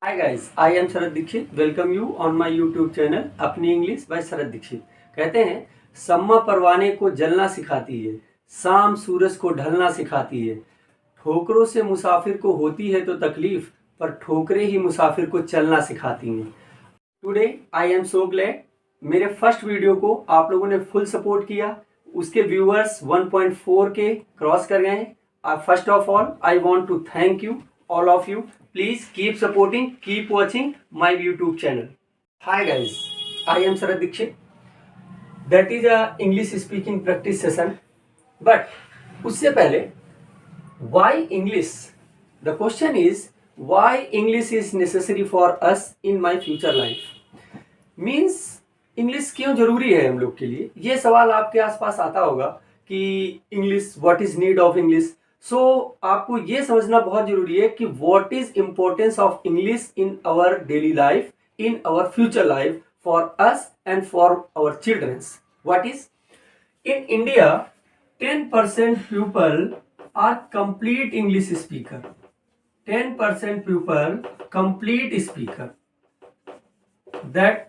Hi guys, I am Sharad Dikshit. Welcome you on my YouTube channel अपनी English by Sharad Dikshit. कहते हैं सम्मा परवाने को जलना सिखाती है, शाम सूरज को ढलना सिखाती है। ठोकरों से मुसाफिर को होती है तो तकलीफ, पर ठोकरें ही मुसाफिर को चलना सिखाती हैं। Today I am so glad, मेरे फर्स्ट वीडियो को आप लोगों ने फुल सपोर्ट किया। उसके व्यूअर्स 1.4 के क्रॉस कर गए हैं। First of all I want to thank you all of you. Please keep supporting, keep watching my YouTube channel. Hi guys, I am Sharad Dikshit. That is a English speaking practice session. But उससे पहले why English? The question is why English is necessary for us in my future life. Means English क्यों जरूरी है हम लोग के लिए? ये सवाल आपके आसपास आता होगा कि English, what is need of English. So आपको ये समझना बहुत जरूरी है कि what is importance of English in our daily life, in our future life, for us and for our childrens. What is in India 10% people are complete English speaker. 10% people complete speaker. That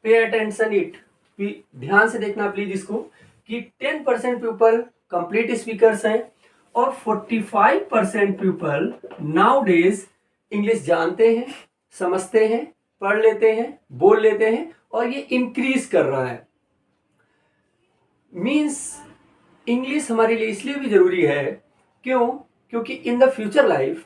pay attention it, ध्यान से देखना please इसको, कि 10% people complete speakers हैं और 45% people now days English जानते हैं, समझते हैं, पढ़ लेते हैं, बोल लेते हैं, और ये इंक्रीज कर रहा है। मीन्स इंग्लिश हमारे लिए इसलिए भी जरूरी है, क्योंकि इन द फ्यूचर लाइफ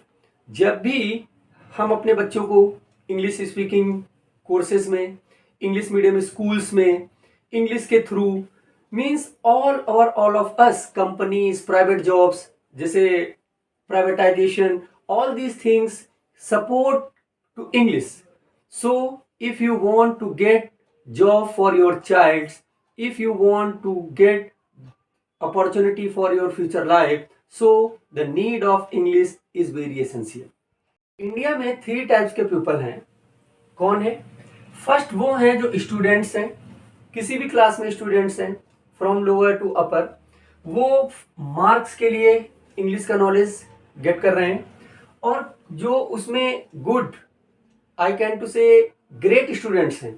जब भी हम अपने बच्चों को इंग्लिश स्पीकिंग कोर्सेज में, इंग्लिश मीडियम स्कूल्स में, इंग्लिश के through, means all of us, companies, private jobs, जैसे privatisation, all these things support to English. So if you want to get job for your child, if you want to get opportunity for your future life, so the need of English is very essential. India में 3 types के people हैं। कौन है? First वो हैं जो students हैं, किसी भी क्लास में स्टूडेंट्स हैं, फ्रॉम लोअर टू अपर। वो मार्क्स के लिए इंग्लिश का नॉलेज गेट कर रहे हैं, और जो उसमें गुड, आई कैन टू से ग्रेट स्टूडेंट्स हैं,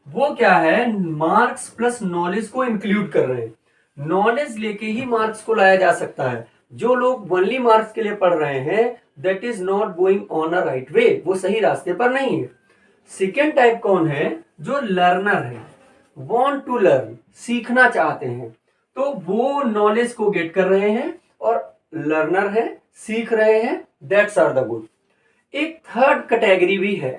वो क्या है, मार्क्स प्लस नॉलेज को इंक्लूड कर रहे हैं। नॉलेज लेके ही मार्क्स को लाया जा सकता है। जो लोग ओनली मार्क्स के लिए पढ़ रहे हैं, that is not going on a right way, वो सही रास्ते पर नहीं है। सेकेंड टाइप कौन है? जो लर्नर है, वांट टू लर्न, सीखना चाहते हैं, तो वो नॉलेज को गेट कर रहे हैं और लर्नर है, सीख रहे हैं, दैट्स आर द गुड। एक थर्ड कैटेगरी भी है,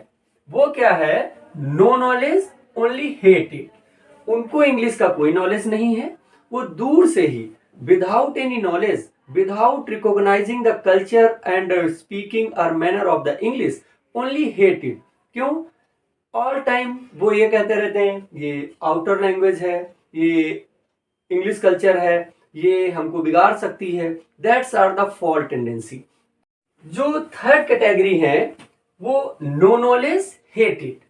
वो क्या है? No knowledge, only hate it. उनको इंग्लिश का कोई नॉलेज नहीं है, वो दूर से ही, without any knowledge, without recognising the culture and speaking और manner of the English, only hate it. क्यों? ऑल टाइम वो ये कहते रहते हैं ये आउटर लैंग्वेज है, ये इंग्लिश कल्चर है, ये हमको बिगाड़ सकती है। That's are the fault tendency. जो थर्ड कैटेगरी है, वो नो नॉलेज, हेट इट।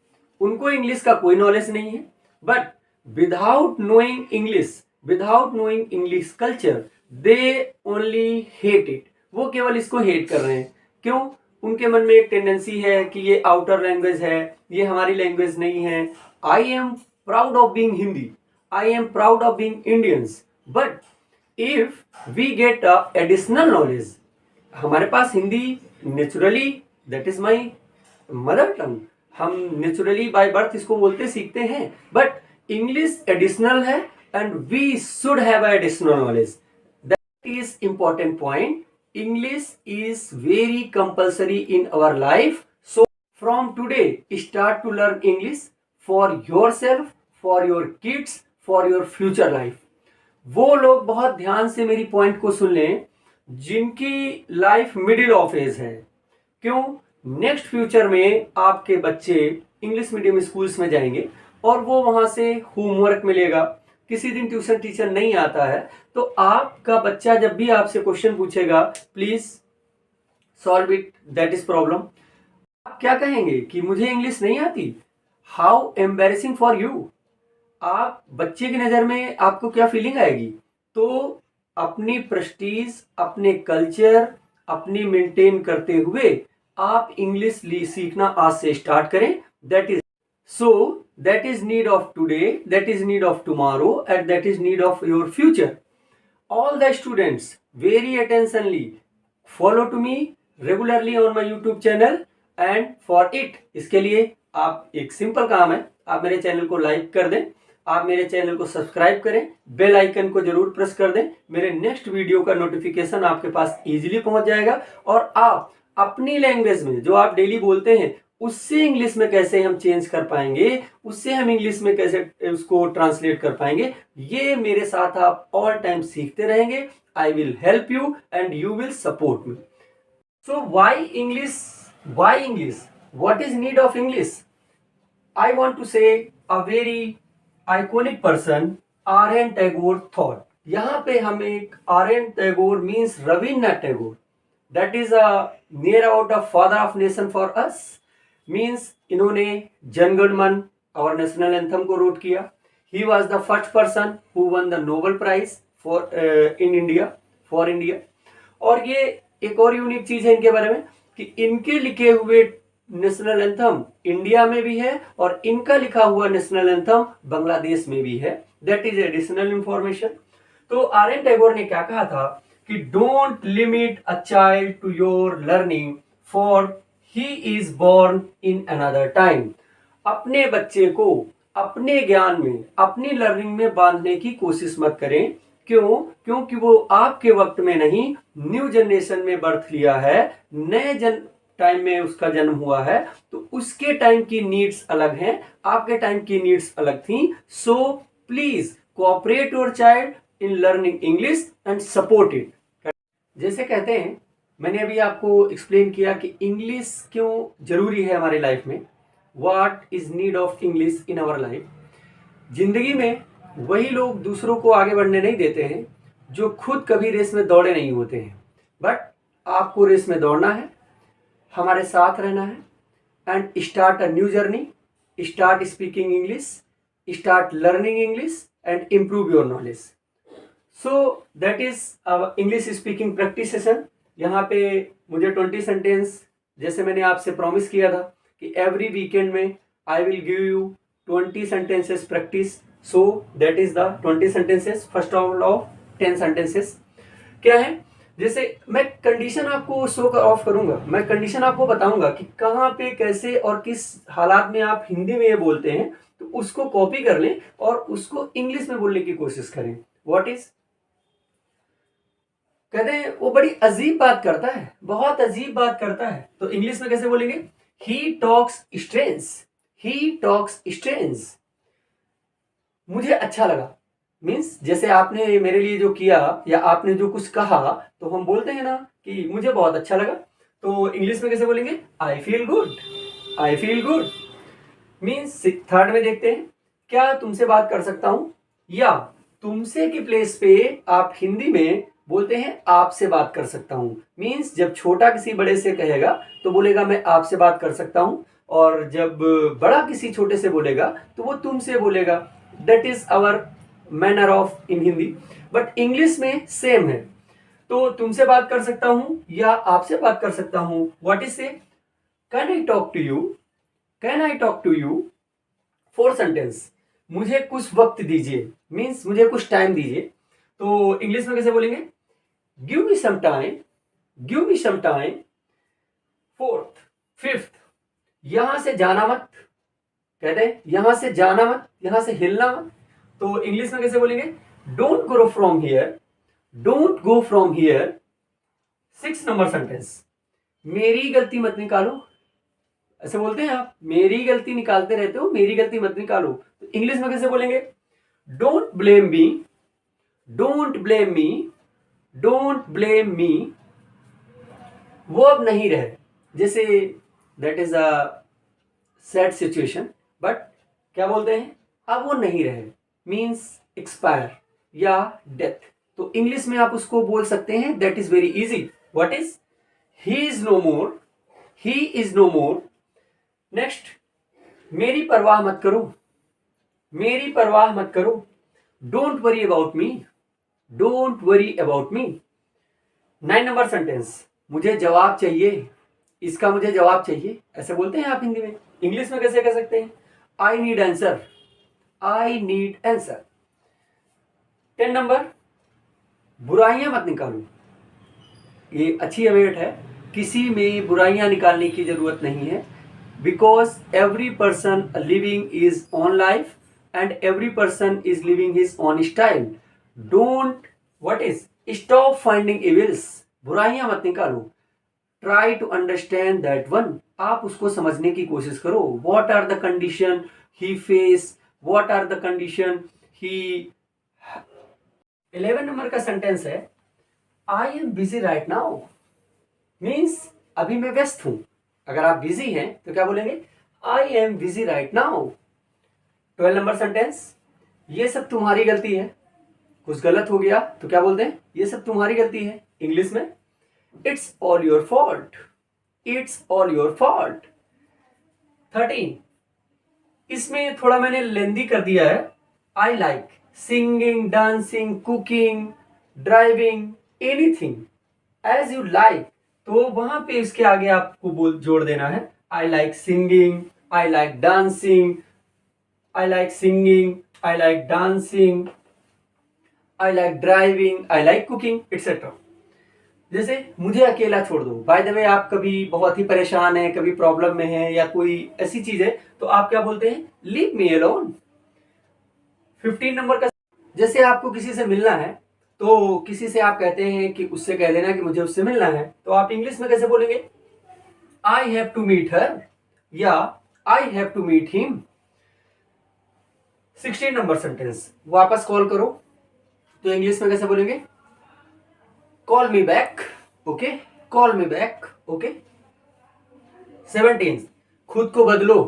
उनको इंग्लिश का कोई नॉलेज नहीं है, but without knowing English, without knowing English culture, they only hate it. वो केवल इसको हेट कर रहे हैं। क्यों? उनके मन में एक टेंडेंसी है कि ये आउटर लैंग्वेज है, ये हमारी लैंग्वेज नहीं है। I am proud of being Hindi, I am proud of being Indians, but if we get additional knowledge, हमारे पास Hindi naturally, that is my mother tongue, हम नेचुरली बाय बर्थ इसको बोलते सीखते हैं, बट इंग्लिश एडिशनल है and we should have additional knowledge. That is important point. English is very compulsory in our life. So from today, start to learn English for yourself, for your kids, for your future life. वो लोग बहुत ध्यान से मेरी point को सुन लें जिनकी life middle of as है। क्यों? नेक्स्ट फ्यूचर में आपके बच्चे इंग्लिश मीडियम स्कूल्स में जाएंगे और वो वहां से होमवर्क मिलेगा। किसी दिन ट्यूशन टीचर नहीं आता है, तो आपका बच्चा जब भी आपसे क्वेश्चन पूछेगा, please solve it, that is problem. आप क्या कहेंगे कि मुझे इंग्लिश नहीं आती? How embarrassing for you. आप बच्चे की नजर में आपको क्या फीलिंग आएगी? तो अपनी प्रेस्टीज, अपने कल्चर, अपनी मेंटेन करते हुए आप इंग्लिश सीखना आज से स्टार्ट करें। That is need of today, that is need of tomorrow and that is need of your future. All the students very attentionally follow to me regularly on my YouTube channel and for it इसके लिए आप एक simple काम है, आप मेरे channel को like कर दें, आप मेरे चैनल को सब्सक्राइब करें, बेल आइकन को जरूर प्रेस कर दें। मेरे नेक्स्ट वीडियो का नोटिफिकेशन आपके पास इजीली पहुंच जाएगा और आप अपनी लैंग्वेज में जो आप डेली बोलते हैं उससे इंग्लिश में कैसे हम चेंज कर पाएंगे, उससे हम इंग्लिश में कैसे उसको ट्रांसलेट कर पाएंगे, ये मेरे साथ आप ऑल टाइम सीखते रहेंगे। I will help you and you will support me. So why English, why English, what is need of English? I want to say a very iconic person R N. Tagore thought. यहाँ पे हम एक R N. Tagore means Rabindranath Tagore, that is a near about a father of nation for us. Means इन्होंने जन गण मन और national anthem को wrote किया। He was the first person who won the Nobel prize for in India, for India. और ये एक और यूनिक चीज है इनके बारे में कि इनके लिखे हुए नेशनल एंथम इंडिया में भी है और इनका लिखा हुआ नेशनल एंथम बांग्लादेश में भी है। That is additional information. तो आर.एन. टैगोर ने क्या कहा था कि don't limit a child to your learning for he is born in another time. अपने बच्चे को अपने ज्ञान में, अपनी लर्निंग में बांधने की कोशिश मत करें। क्यों? क्योंकि वो आपके वक्त में नहीं, न्यू जनरेशन में बर्थ लिया है, नए टाइम में उसका जन्म हुआ है, तो उसके टाइम की नीड्स अलग हैं, आपके टाइम की नीड्स अलग थी। So please cooperate your child in learning English and support it. जैसे कहते हैं, मैंने अभी आपको एक्सप्लेन किया कि इंग्लिश क्यों जरूरी है हमारे लाइफ में, what is need of English in our life. जिंदगी में वही लोग दूसरों को आगे बढ़ने नहीं देते हैं जो खुद कभी रेस में दौड़े नहीं होते हैं। बट आपको रेस में दौड़ना है, हमारे साथ रहना है and start a new journey, start speaking English, start learning English and improve your knowledge. So that is our English speaking practice session. यहाँ पे मुझे 20 सेंटेंस, जैसे मैंने आपसे प्रॉमिस किया था कि एवरी वीकेंड में I will give you 20 sentences practice. So that is the 20 sentences, first of 10 sentences. क्या है? जैसे मैं कंडीशन आपको शो ऑफ करूंगा, मैं कंडीशन आपको बताऊंगा कि कहाँ पे, कैसे और किस हालात में आप हिंदी में ये बोलते हैं, तो उसको कॉपी कर लें और उसको इंग्लिश में बोलने की कोशिश करें। व्हाट इज, कहते हैं वो बड़ी अजीब बात करता है, बहुत अजीब बात करता है, तो इंग्लिश में कैसे बोलेंगे? He talks strange, he talks strange. मुझे अच्छा लगा मीन्स जैसे आपने मेरे लिए जो किया या आपने जो कुछ कहा, तो हम बोलते हैं ना कि मुझे बहुत अच्छा लगा, तो इंग्लिश में कैसे बोलेंगे? I feel good, I feel good. Means third में देखते हैं, क्या तुमसे बात कर सकता हूं, या तुमसे की प्लेस पे आप हिंदी में बोलते हैं आपसे बात कर सकता हूं। मीन्स जब छोटा किसी बड़े से कहेगा तो बोलेगा मैं आपसे बात कर सकता हूं, और जब बड़ा किसी छोटे से बोलेगा तो वो तुमसे बोलेगा। That is our manner of in Hindi. But English में सेम है, तो तुमसे बात कर सकता हूं या आपसे बात कर सकता हूं। What is say? Can I talk to you, can I talk to you. Four sentence, मुझे कुछ वक्त दीजिए, मीन्स मुझे कुछ टाइम दीजिए, तो इंग्लिश में कैसे बोलेंगे? Give me some time, give me some time. Fourth, fifth, यहां से जाना मत, कहते हैं यहां से जाना मत, यहां से हिलना मत, तो इंग्लिश में कैसे बोलेंगे? Don't go from here, don't go from here. 6 number sentence, मेरी गलती मत निकालो, ऐसे बोलते हैं आप, मेरी गलती निकालते रहते हो, मेरी गलती मत निकालो, तो इंग्लिश में कैसे बोलेंगे? Don't blame me, don't blame me, don't blame me. वो अब नहीं रहे, जैसे that is a sad situation, but क्या बोलते हैं? अब वो नहीं रहे, मीन्स एक्सपायर या डेथ, तो इंग्लिश में आप उसको बोल सकते हैं, that is very easy. What is? He is no more, he is no more. Next, मेरी परवाह मत करो, मेरी परवाह मत करो। Don't worry about me, don't worry about me. 9 number sentence, मुझे जवाब चाहिए, इसका मुझे जवाब चाहिए, ऐसे बोलते हैं आप हिंदी में। इंग्लिश में कैसे कह सकते हैं? I need answer, I need answer. 10 number, बुराइयां मत निकालो। ये अच्छी अवेट है, किसी में बुराइयां निकालने की जरूरत नहीं है, because every person living is on life and every person is living his on style. Don't what is stop finding evils. बुराइयां मत निकालो, try to understand that one. आप उसको समझने की कोशिश करो। What are the condition he face, what are the condition he. 11 number का सेंटेंस है, I am busy right now, means अभी मैं व्यस्त हूं। अगर आप बिजी हैं तो क्या बोलेंगे? आई am busy right now. 12 number sentence, ये सब तुम्हारी गलती है। कुछ गलत हो गया तो क्या बोलते हैं? ये सब तुम्हारी गलती है। इंग्लिश में it's all your fault, it's all your fault. 13, इसमें थोड़ा मैंने लेंदी कर दिया है। I like singing, dancing, cooking, driving, anything as you like. तो वहां पे इसके आगे आपको जोड़ देना है I like singing, I like dancing, I like singing, I like dancing, I like driving, I like cooking, etcetera. जैसे मुझे अकेला छोड़ दो। बाय द वे, आप कभी बहुत ही परेशान हैं, कभी प्रॉब्लम में हैं या कोई ऐसी चीज है तो आप क्या बोलते हैं? Leave me alone. 15 नंबर का, जैसे आपको किसी से मिलना है तो किसी से आप कहते हैं कि उससे कह देना कि मुझे उससे मिलना है, तो आप इंग्लिश में कैसे बोलेंगे? I have to meet her या I have to meet him. 16 number sentence, वापस कॉल करो, तो इंग्लिश में कैसे बोलेंगे? Call me back, okay, call me back, okay. 17, खुद को बदलो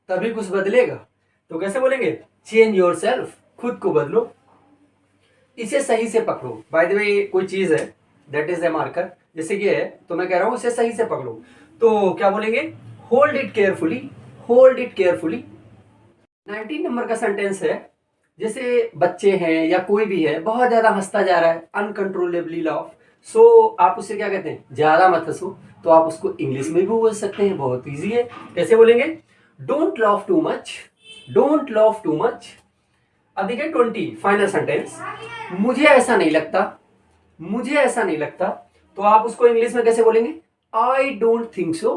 तभी कुछ बदलेगा, तो कैसे बोलेंगे? चेंज योर सेल्फ, खुद को बदलो। इसे सही से पकड़ो। बाय द वे, कोई चीज है दैट इज ए मार्कर, जैसे ये है तो मैं कह रहा हूं इसे सही से पकड़ो, तो क्या बोलेंगे? Hold it carefully, hold it carefully. 19 number का सेंटेंस है, जैसे बच्चे हैं या कोई भी है बहुत ज्यादा हंसता जा रहा है, अनकंट्रोलेबली लाफ, सो आप उससे क्या कहते हैं? ज्यादा मत हंसो। तो आप उसको इंग्लिश में भी बोल सकते हैं, बहुत इजी है। कैसे बोलेंगे? Don't laugh too much, don't laugh too much. अब देखिए 20, फाइनल सेंटेंस, मुझे ऐसा नहीं लगता, मुझे ऐसा नहीं लगता, तो आप उसको इंग्लिश में कैसे बोलेंगे? I don't think so,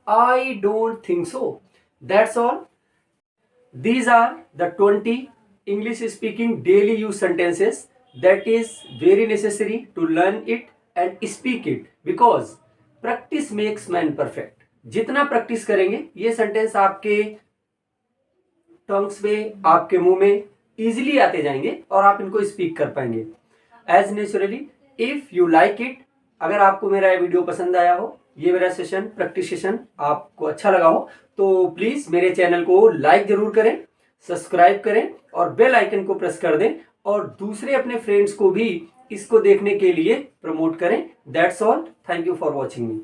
I don't think so. That's all. These are the 20 English speaking daily use sentences that is very necessary to learn it and speak it, because practice makes man perfect. जितना practice करेंगे ये sentence आपके tongues पे, आपके मुंह में easily आते जाएंगे और आप इनको स्पीक कर पाएंगे as naturally. If you like it, अगर आपको मेरा ये वीडियो पसंद आया हो, ये मेरा सेशन, प्रैक्टिस सेशन आपको अच्छा लगा हो, तो प्लीज मेरे चैनल को लाइक जरूर करें, सब्सक्राइब करें और बेल आइकन को प्रेस कर दें और दूसरे अपने फ्रेंड्स को भी इसको देखने के लिए प्रमोट करें। That's all, thank you for watching me.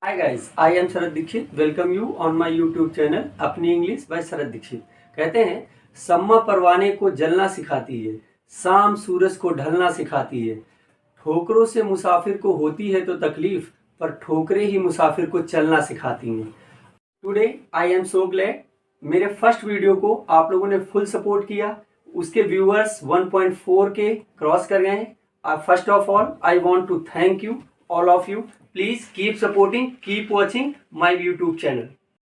Hi guys, I am Sharad Dikshit, welcome you on my YouTube channel अपनी इंग्लिश बाय शरद दीक्षित। कहते हैं सम्मा परवाने को जलना सिखाती है, शाम सूरज को ढलना सिखाती है, ठोकरों से मुसाफिर को होती है तो तकलीफ, पर ठोकरें ही मुसाफिर को चलना सिखाती हैं। Today I am so glad, मेरे फर्स्ट वीडियो को आप लोगों ने फुल सपोर्ट किया, उसके व्यूअर्स 1.4 के क्रॉस कर गए हैं। First of all I want to thank you all of you. Please keep supporting, keep watching my YouTube channel.